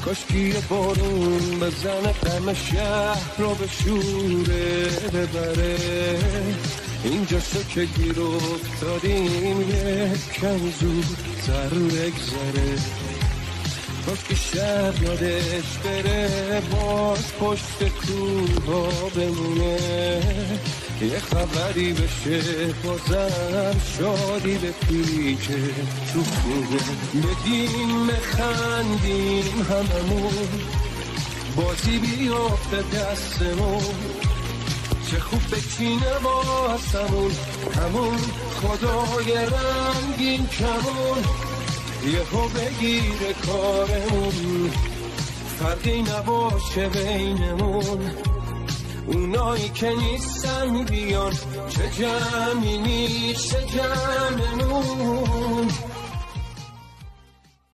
کاشکی یه بارون بزنه غم شهر رو به شوره ببره. اینجا شو که گیر افتادیم یکم زود زر بگذره. کاشکی شهر یادش بره باز پشت کوها بمونه. یه خبری بشه بازم شادی به پیکه تو خونه. بگیم بخندیم هممون بازی بیافته دستمون. چه خوب بچینه واسمون همون خدای رنگین کمون. یهو بگیره کارمون فرقی نباشه بینمون. اونایی که نیستن بیان چه جمعی نیست جمعمون.